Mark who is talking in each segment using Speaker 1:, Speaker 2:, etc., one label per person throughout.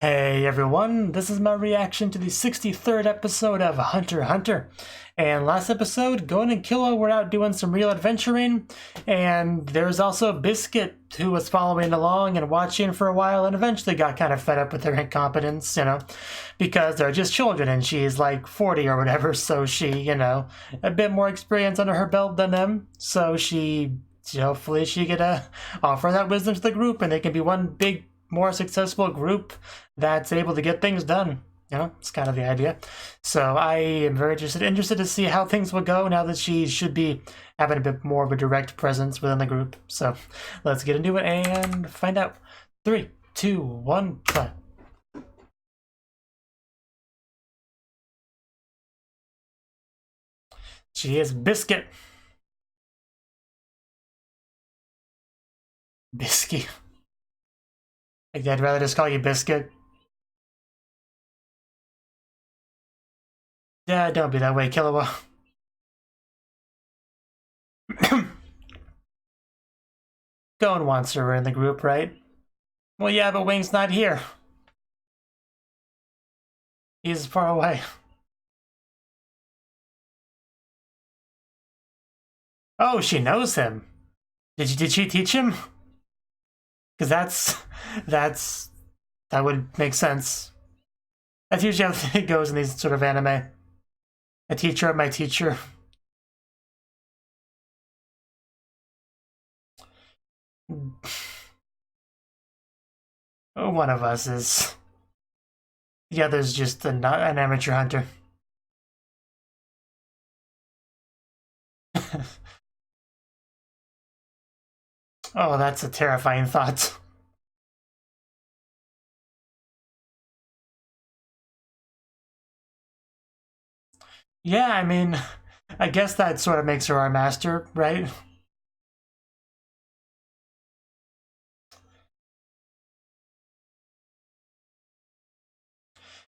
Speaker 1: Hey everyone, this is my reaction to the 63rd episode of Hunter x Hunter. And last episode, Gon and Killua were out doing some real adventuring, and there's also Biscuit who was following along and watching for a while and eventually got kind of fed up with their incompetence, because they're just children and she's like 40 or whatever, so she, a bit more experience under her belt than them, so hopefully she could offer that wisdom to the group and they can be one big more successful group that's able to get things done. It's kind of the idea. So I am very interested to see how things will go now that she should be having a bit more of a direct presence within the group. So let's get into it and find out. 3, 2, 1, play. She is Biscuit. Biscuit. I'd rather just call you Biscuit. Yeah, don't be that way, Killua. Gon wants her in the group, right? Well, yeah, but Wing's not here. He's far away. Oh, she knows him. Did she teach him? Because that would make sense. That's usually how it goes in these sort of anime. A teacher of my teacher. One of us is. The other's just an amateur hunter. Oh, that's a terrifying thought. Yeah, I mean, I guess that sort of makes her our master, right?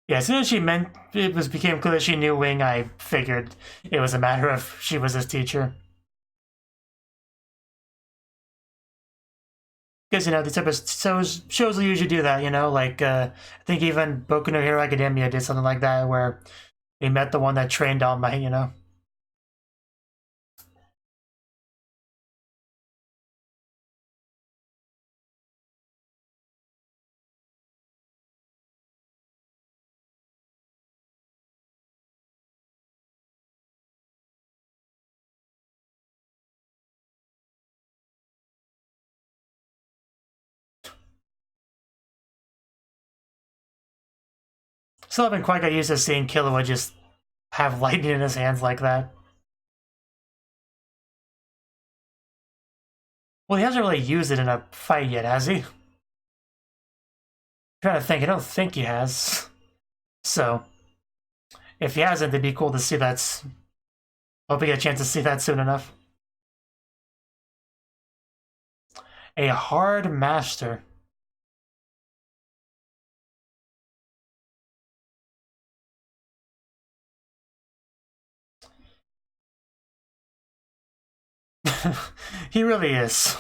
Speaker 1: Yeah, as soon as it became clear that she knew Wing, I figured it was a matter of she was his teacher. Because, these type of shows will usually do that, like, I think even Boku no Hero Academia did something like that, where they met the one that trained All Might. Still haven't quite got used to seeing Killua just have lightning in his hands like that. Well, he hasn't really used it in a fight yet, has he? I'm trying to think. I don't think he has. So, if he hasn't, it'd be cool to see that. Hope we get a chance to see that soon enough. A hard master. He really is.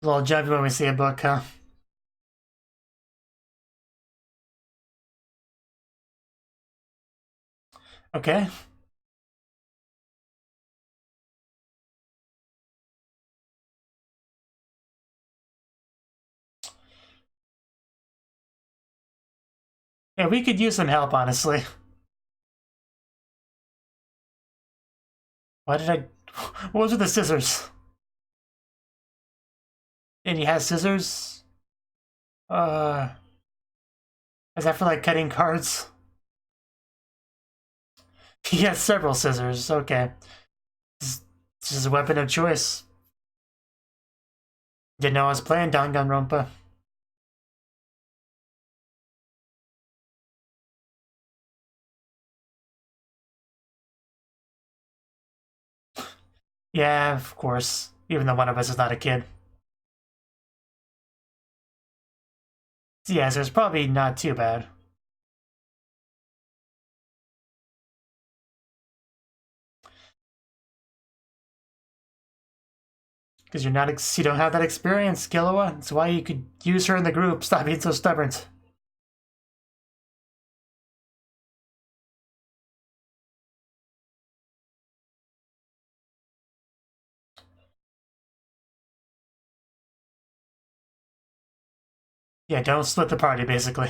Speaker 1: A little jumpy when we see a book, huh? Okay. Yeah, we could use some help, honestly. Why did I... What was with the scissors? And he has scissors? Uh... Is that for, like, cutting cards? He has several scissors, okay. This is a weapon of choice. Didn't know I was playing Danganronpa. Yeah, of course. Even though one of us is not a kid. Yeah, so it's probably not too bad. Because you don't have that experience, Killua. That's why you could use her in the group. Stop being so stubborn. Yeah, don't split the party, basically.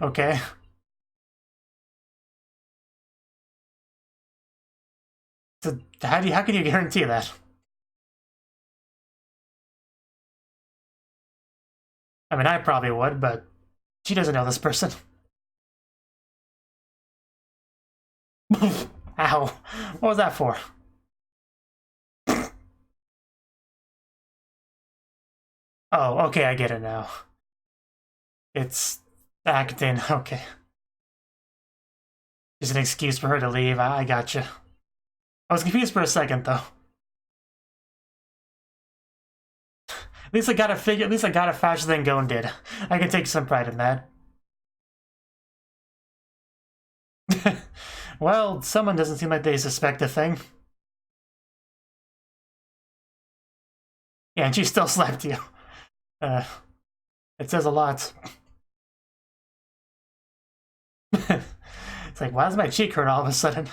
Speaker 1: Okay. So how can you guarantee that? I mean, I probably would, but she doesn't know this person. Ow. What was that for? Oh, okay, I get it now. It's acting, okay. Just an excuse for her to leave. I gotcha. I was confused for a second, though. At least I got it faster than Gon did. I can take some pride in that. Well, someone doesn't seem like they suspect a thing. Yeah, and she still slapped you. It says a lot. It's like, why does my cheek hurt all of a sudden?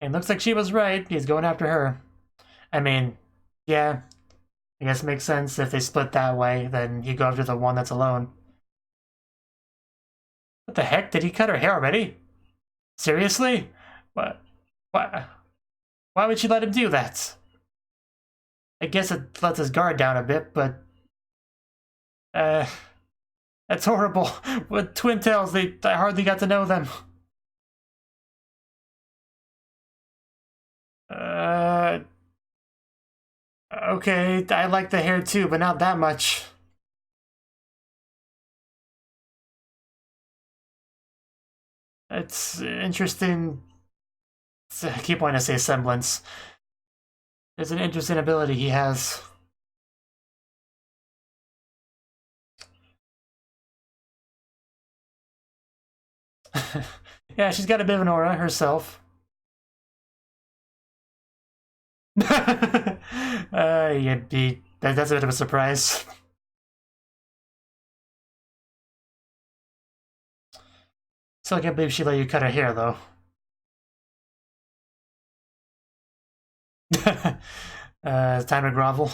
Speaker 1: It looks like she was right. He's going after her. I mean, yeah. I guess it makes sense if they split that way, then you go after the one that's alone. What the heck? Did he cut her hair already? Seriously? What? Why would she let him do that? I guess it lets his guard down a bit, but... that's horrible. With twin tails, I hardly got to know them. Okay, I like the hair too, but not that much. It's interesting. I keep wanting to say semblance. It's an interesting ability he has. Yeah, she's got a bit of an aura herself. That's a bit of a surprise. Still can't believe she let you cut her hair, though. Time to grovel.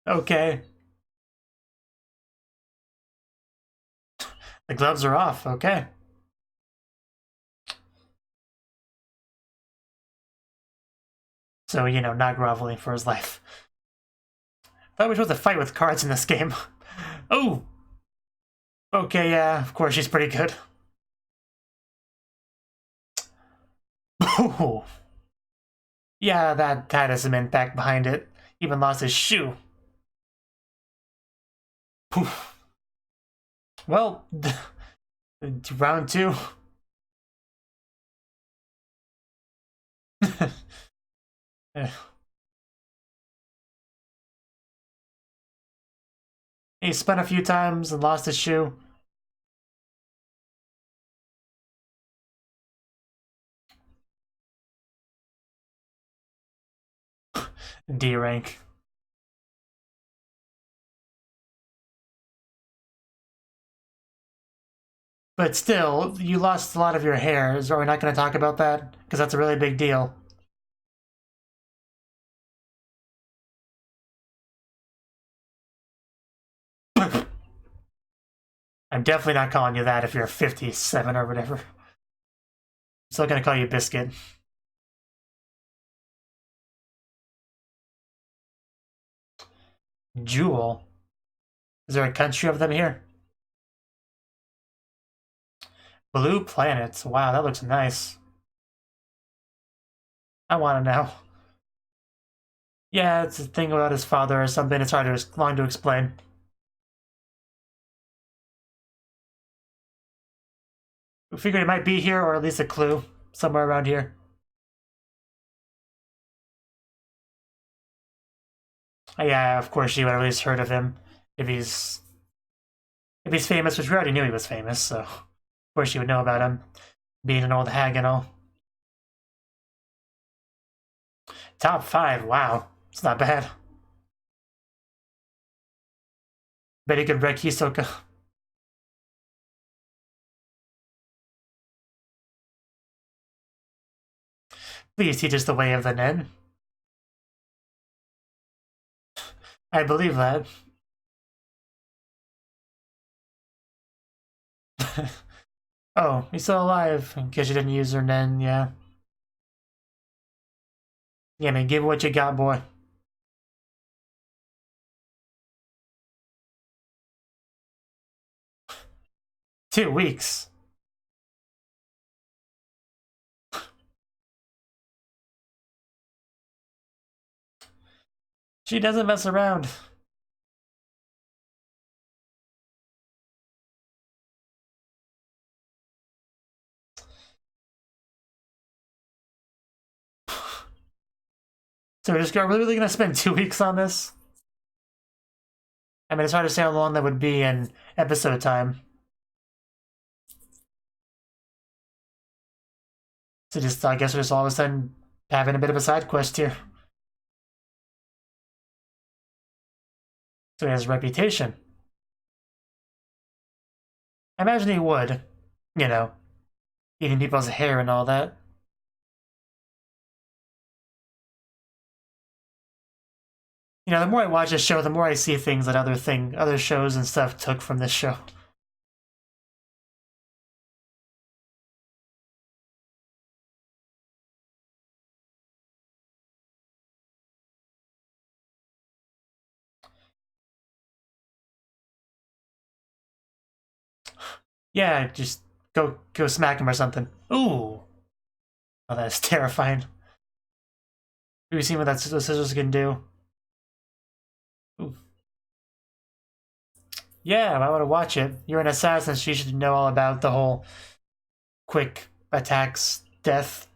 Speaker 1: Okay. The gloves are off, okay. So, you know, not groveling for his life. I thought we were supposed to fight with cards in this game. Oh! Okay, yeah, of course she's pretty good. Oh! Yeah, that had some impact behind it. Even lost his shoe. Poof. Well, round two. He spun a few times and lost his shoe. D rank. But still, you lost a lot of your hair. Are we not going to talk about that? Because that's a really big deal. I'm definitely not calling you that if you're 57 or whatever. I'm still going to call you Biscuit. Jewel. Is there a country of them here? Blue planets. Wow, that looks nice. I want to know. Yeah, it's a thing about his father or something. It's long to explain. We figured it might be here, or at least a clue somewhere around here. Yeah, of course she would have at least heard of him if he's famous, which we already knew he was famous, so of course she would know about him, being an old hag and all. Top 5, wow. It's not bad. Bet he could wreck Hisoka. Please teach us the way of the Nen. I believe that. Oh, he's still alive. In case you didn't use her Nen, yeah. Yeah, man, give what you got, boy. Two weeks. She doesn't mess around. So we're just really gonna spend 2 weeks on this? I mean, it's hard to say how long that would be in episode time. So just, I guess we're just all of a sudden having a bit of a side quest here. So he has reputation. I imagine he would, you know, eating people's hair and all that. You know, the more I watch this show, the more I see things that other shows and stuff took from this show. Yeah, just go smack him or something. Ooh. Oh, that is terrifying. Have you seen what those scissors can do? Ooh. Yeah, I want to watch it. You're an assassin, so you should know all about the whole quick attacks, death.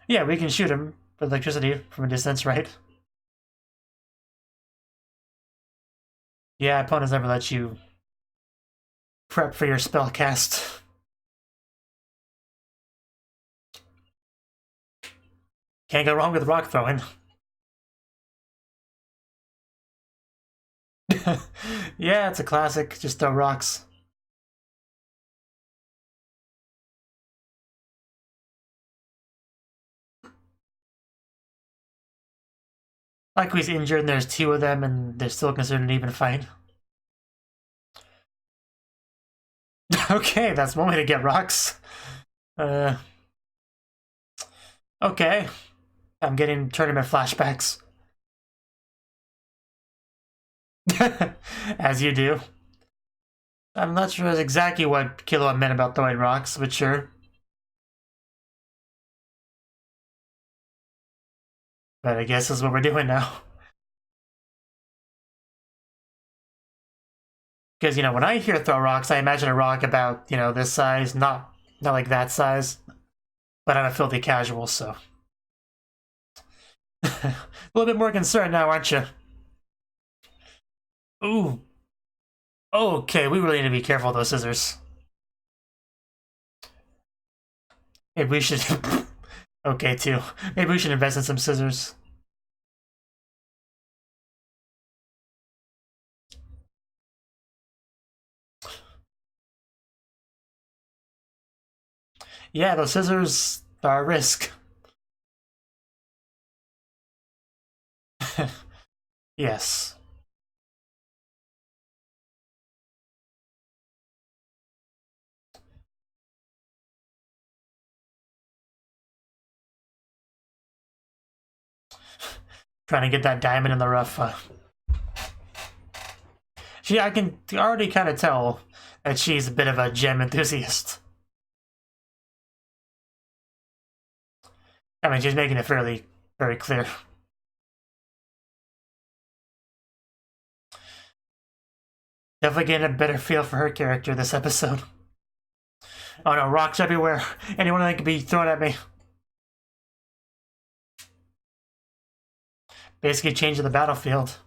Speaker 1: Yeah, we can shoot him with electricity from a distance, right? Yeah, opponents never let you prep for your spell cast. Can't go wrong with rock throwing. Yeah, it's a classic. Just throw rocks. Like he's injured and there's 2 of them and they're still considered an even fight. Okay, that's one way to get rocks. Okay. I'm getting tournament flashbacks. As you do. I'm not sure exactly what Killua meant about throwing rocks, but sure. But I guess this is what we're doing now. Because, you know, when I hear throw rocks, I imagine a rock about, you know, this size, not like that size. But I'm a filthy casual, so. A little bit more concerned now, aren't you? Ooh. Okay, we really need to be careful with those scissors. Maybe we should... Okay, too. Maybe we should invest in some scissors. Yeah, those scissors are a risk. Yes. Trying to get that diamond in the rough. I can already kind of tell that she's a bit of a gem enthusiast. I mean, she's making it very clear. Definitely getting a better feel for her character this episode. Oh no, rocks everywhere. Anyone that could be thrown at me. basically changing the battlefield.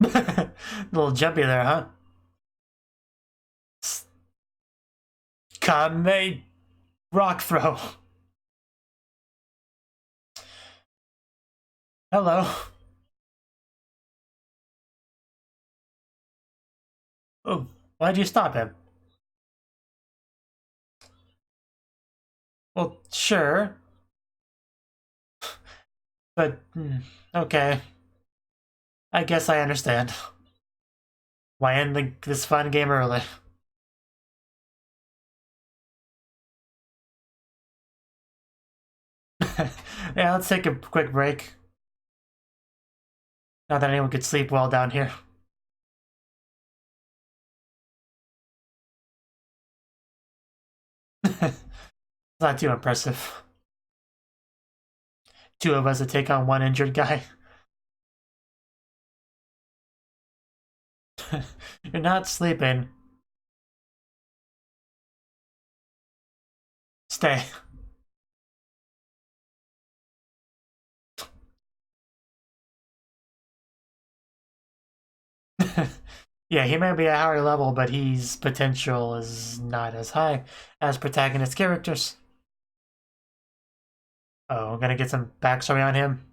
Speaker 1: A little jumpy there, huh? Kame rock throw. Hello. Oh, why'd you stop him? Well, sure. But, okay. I guess I understand. Why end this fun game early? Yeah, let's take a quick break. Not that anyone could sleep well down here. It's not too impressive. Two of us to take on one injured guy. You're not sleeping. Stay. Yeah, he may be a higher level, but his potential is not as high as protagonist characters. Oh, I'm gonna get some backstory on him.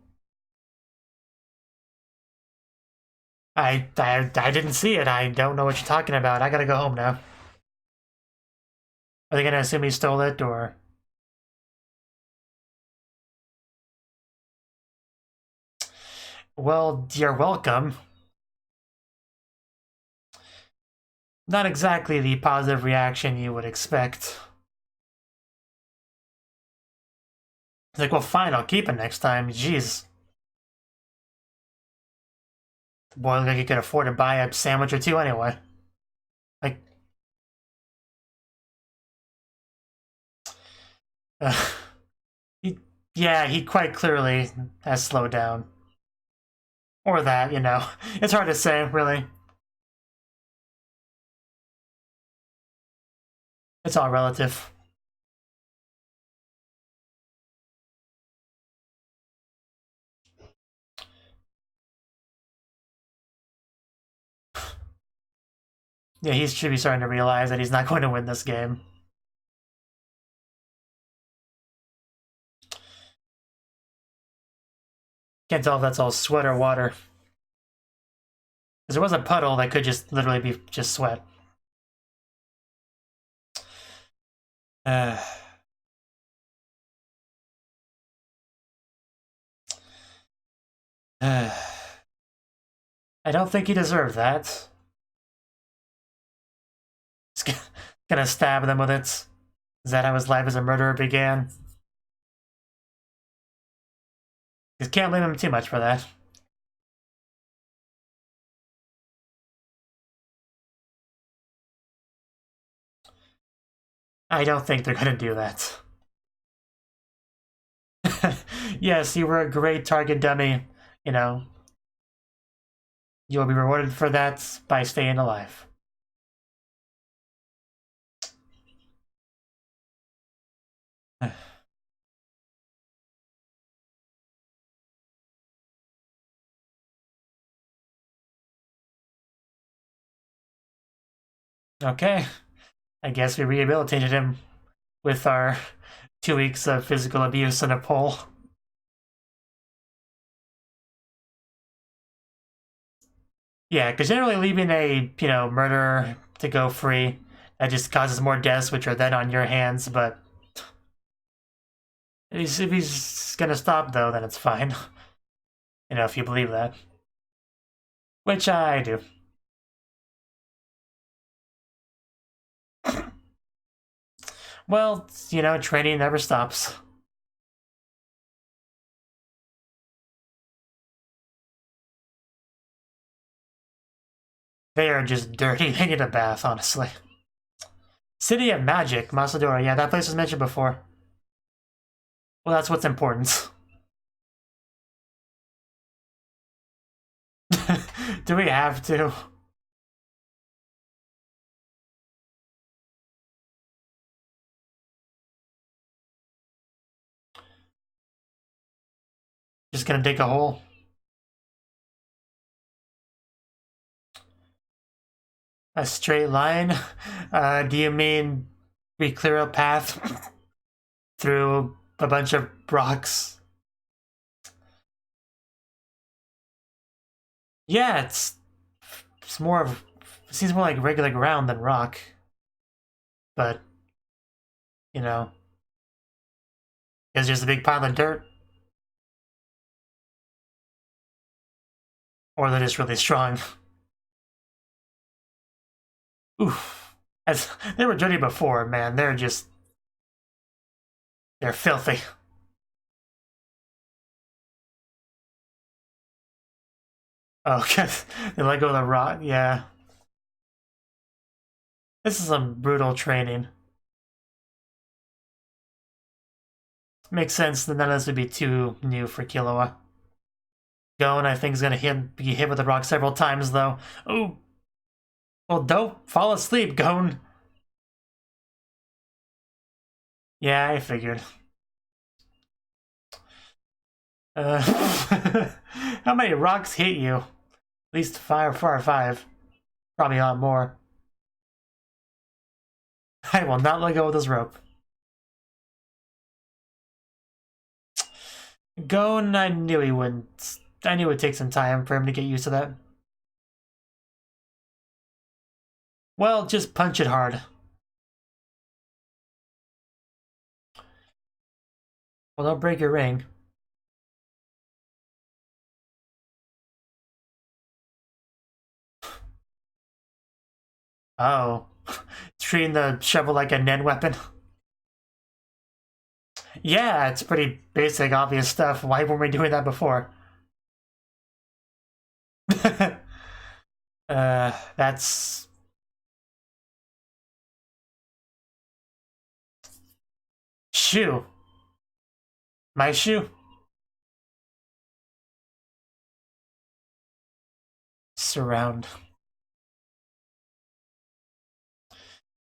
Speaker 1: I didn't see it. I don't know what you're talking about. I gotta go home now. Are they gonna assume he stole it, or? Well, you're welcome. Not exactly the positive reaction you would expect. It's like, well, fine, I'll keep it next time. Jeez. The boy looked like he could afford to buy a sandwich or two anyway. Like, he quite clearly has slowed down. Or that, you know. It's hard to say, really. It's all relative. Yeah, he should be starting to realize that he's not going to win this game. Can't tell if that's all sweat or water. Because there was a puddle that could just literally be just sweat. I don't think he deserved that. He's gonna stab them with it. Is that how his life as a murderer began? You can't blame him too much for that. I don't think they're gonna do that. Yes, you were a great target dummy, you know. You will be rewarded for that by staying alive. Okay, I guess we rehabilitated him with our 2 weeks of physical abuse and a pole. Yeah, because generally leaving a, murderer to go free, that just causes more deaths, which are then on your hands, but if he's gonna stop, though, then it's fine. If you believe that. Which I do. Well, training never stops. They are just dirty. They need a bath, honestly. City of Magic, Masadora. Yeah, that place was mentioned before. Well, that's what's important. Do we have to? Just gonna dig a hole. A straight line? Do you mean we clear a path through a bunch of rocks? Yeah, it's more of, it seems more like regular ground than rock. But, you know, it's just a big pile of dirt. Or they're just really strong. Oof. As they were dirty before, man. They're filthy. Oh, because they let go of the rock. Yeah. This is some brutal training. Makes sense that none of this would be too new for Killua. Gon, I think, is going to be hit with the rock several times, though. Ooh. Well, don't fall asleep, Gon. Yeah, I figured. How many rocks hit you? At least 5 or 5. Probably a lot more. I will not let go of this rope. Gon, I knew he wouldn't. I knew it would take some time for him to get used to that. Well, just punch it hard. Well, don't break your ring. Oh. Treating the shovel like a Nen weapon. Yeah, it's pretty basic, obvious stuff. Why weren't we doing that before? That's... Shoe. My shoe? Surround.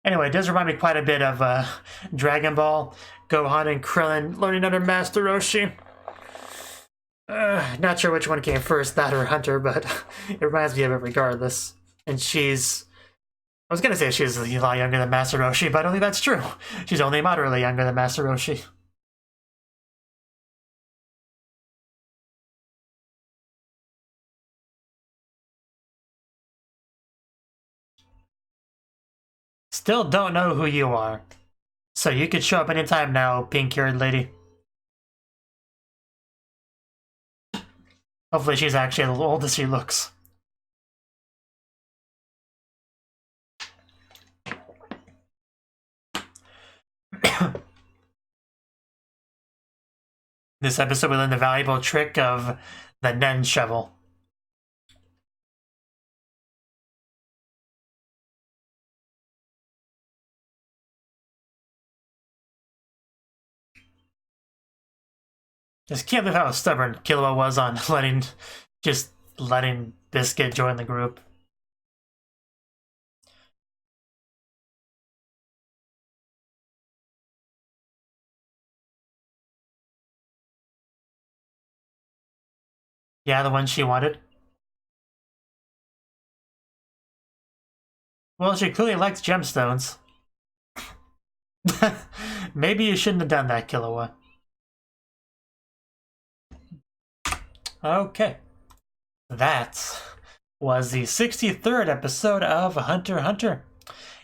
Speaker 1: Anyway, it does remind me quite a bit of Dragon Ball, Gohan and Krillin learning under Master Roshi. Not sure which one came first, that or Hunter, but it reminds me of it regardless. And she's... I was gonna say she's a lot younger than Master Roshi, but I don't think that's true. She's only moderately younger than Master Roshi. Still don't know who you are. So you could show up anytime now, pink-haired lady. Hopefully she's actually as old as she looks. This episode we learned the valuable trick of the Nen shovel. Just can't believe how stubborn Killua was on letting Biscuit join the group. Yeah, the one she wanted. Well, she clearly likes gemstones. Maybe you shouldn't have done that, Killua. Okay. That was the 63rd episode of Hunter x Hunter.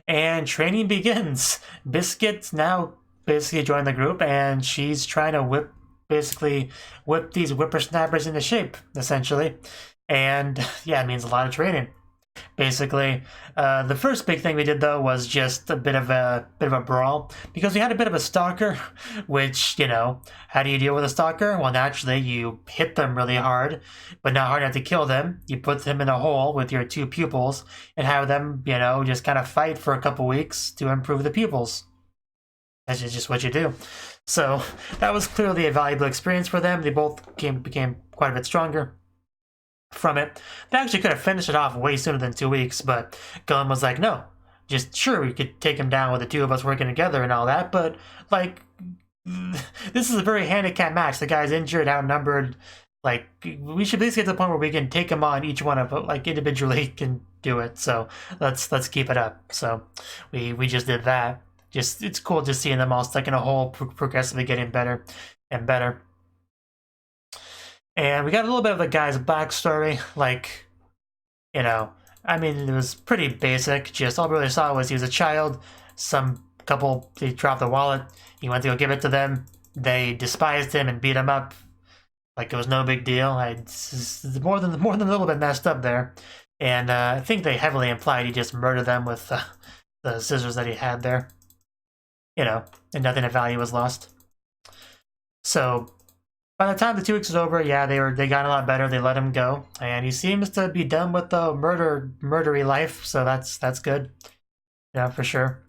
Speaker 1: And training begins. Biscuit's now basically joined the group, and she's trying to whip these whippersnappers into shape, essentially. And yeah, it means a lot of training. Basically, the first big thing we did though was just a bit of a brawl, because we had a bit of a stalker. Which, you know, how do you deal with a stalker? Well, naturally you hit them really hard, but not hard enough to kill them. You put them in a hole with your 2 pupils and have them, you know, just kind of fight for a couple weeks to improve the pupils. That's just what you do. So that was clearly a valuable experience for them. They both became quite a bit stronger from it. They actually could have finished it off way sooner than 2 weeks, but Gon was like, no, just sure, we could take him down with the 2 of us working together and all that, but like, this is a very handicapped match. The guy's injured, outnumbered, Like, we should basically get to the point where we can take them on, each one of like individually can do it. So let's keep it up. So we just did that. Just it's cool just seeing them all stuck in a hole, progressively getting better and better. And we got a little bit of the guy's backstory, like, you know, I mean, it was pretty basic. Just all we really saw was he was a child. Some couple, they dropped the wallet. He went to go give it to them. They despised him and beat him up. Like it was no big deal. It's more than a little bit messed up there. And I think they heavily implied he just murdered them with the scissors that he had there. You know, and nothing of value was lost. So by the time the 2 weeks was over, yeah, they got a lot better. They let him go, and he seems to be done with the murdery life. So that's good, yeah, for sure.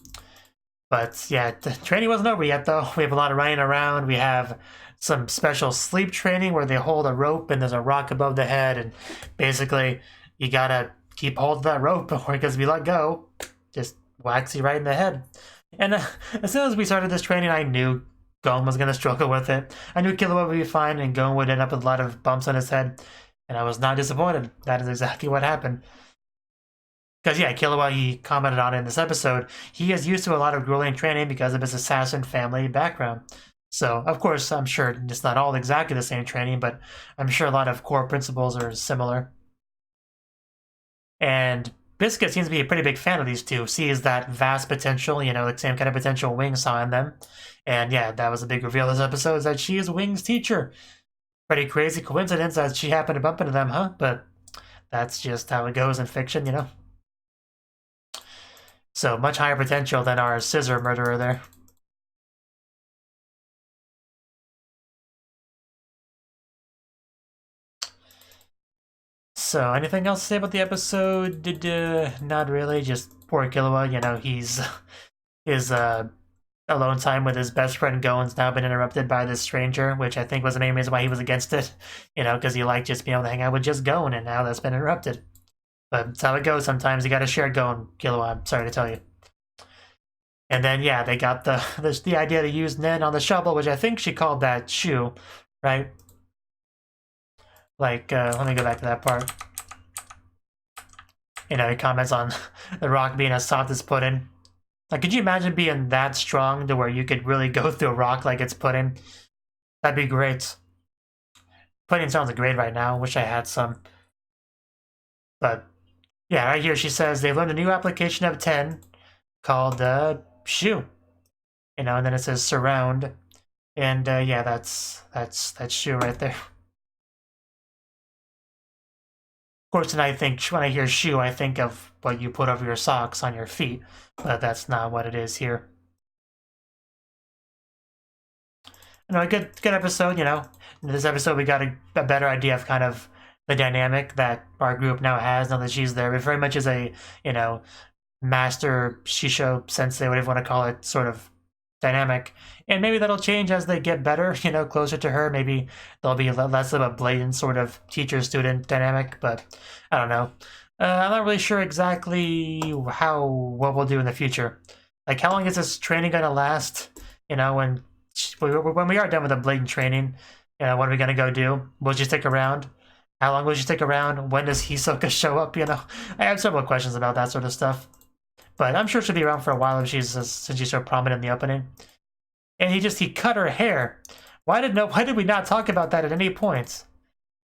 Speaker 1: But yeah, the training wasn't over yet, though. We have a lot of running around. We have some special sleep training where they hold a rope and there's a rock above the head, and basically you gotta keep hold of that rope because if you let go, just whacks you right in the head. And as soon as we started this training, I knew Gon was gonna struggle with it. I knew Killua would be fine and Gon would end up with a lot of bumps on his head, and I was not disappointed. That is exactly what happened. Because, yeah, Killua, he commented on it in this episode, he is used to a lot of grueling training because of his assassin family background. So, of course, I'm sure it's not all exactly the same training, but I'm sure a lot of core principles are similar. And Biscuit seems to be a pretty big fan of these two, sees that vast potential, you know, the same kind of potential Wing saw in them. And yeah, that was a big reveal this episode, is that she is Wing's teacher. Pretty crazy coincidence that she happened to bump into them, huh? But that's just how it goes in fiction, you know? So, much higher potential than our scissor murderer there. So, anything else to say about the episode? Not really, just poor Killua, you know, his alone time with his best friend Gon's now been interrupted by this stranger, which I think was the main reason why he was against it, you know, because he liked just being able to hang out with just Gon, and now that's been interrupted. But that's how it goes sometimes, you gotta share Gon, Killua, I'm sorry to tell you. And then, yeah, they got the idea to use Nen on the shovel, which I think she called that shoe, right? Like, let me go back to that part. You know, he comments on the rock being as soft as pudding. Like, could you imagine being that strong to where you could really go through a rock like it's pudding? That'd be great. Pudding sounds great right now. Wish I had some. But, yeah, right here she says they've learned a new application of 10 called shoe. You know, and then it says surround. And, yeah, that's shoe right there. Of course, and I think when I hear shoe, I think of what you put over your socks on your feet, but that's not what it is here. You know, a good episode, you know. In this episode, we got a better idea of kind of the dynamic that our group now has, now that she's there. It very much is a, you know, master Shisho sensei, whatever you want to call it, sort of dynamic. And maybe that'll change as they get better, you know, closer to her. Maybe there'll be less of a blatant sort of teacher-student dynamic, but I don't know. I'm not really sure exactly what we'll do in the future. Like, how long is this training going to last? You know, when we are done with the blatant training, you know, what are we going to go do? Will she stick around? How long will she stick around? When does Hisoka show up, you know? I have several questions about that sort of stuff. But I'm sure she'll be around for a while if since she's so prominent in the opening. And he cut her hair. Why did we not talk about that at any point?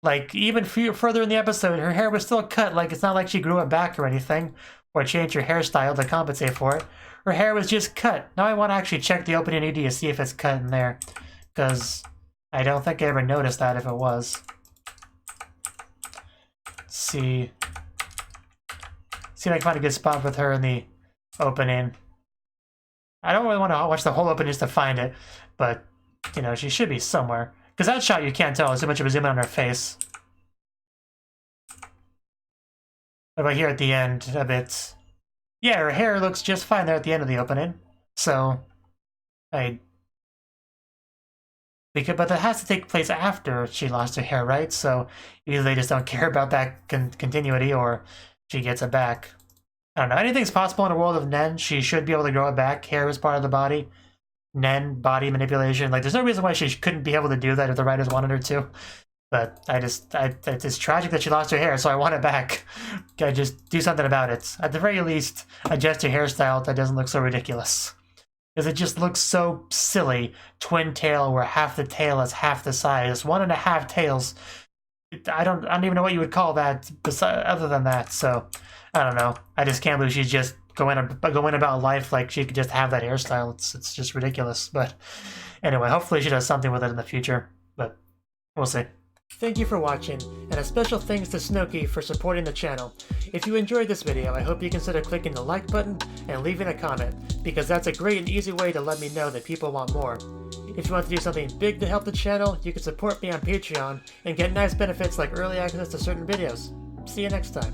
Speaker 1: Like, even further in the episode, her hair was still cut. Like, it's not like she grew it back or anything, or changed her hairstyle to compensate for it. Her hair was just cut. Now I want to actually check the opening ED to see if it's cut in there, because I don't think I ever noticed that if it was. Let's see if I can find a good spot with her in the opening. I don't really want to watch the whole opening just to find it, but, you know, she should be somewhere. Because that shot, you can't tell. There's too much of a zoom in on her face. What about here at the end of it? Yeah, her hair looks just fine there at the end of the opening. So, but that has to take place after she lost her hair, right? So, either they just don't care about that continuity, or she gets it back. I don't know. Anything's possible in the world of Nen. She should be able to grow it back. Hair is part of the body. Nen, body manipulation. Like, there's no reason why she couldn't be able to do that if the writers wanted her to. But it's tragic that she lost her hair, so I want it back. Gotta just do something about it. At the very least, adjust your hairstyle that doesn't look so ridiculous. Because it just looks so silly. Twin tail where half the tail is half the size. 1.5 tails. I don't even know what you would call that other than that, so I don't know. I just can't believe she's just going about life like she could just have that hairstyle. It's just ridiculous. But anyway, hopefully she does something with it in the future. But we'll see. Thank you for watching, and a special thanks to Cnouki for supporting the channel. If you enjoyed this video, I hope you consider clicking the like button and leaving a comment, because that's a great and easy way to let me know that people want more. If you want to do something big to help the channel, you can support me on Patreon and get nice benefits like early access to certain videos. See you next time.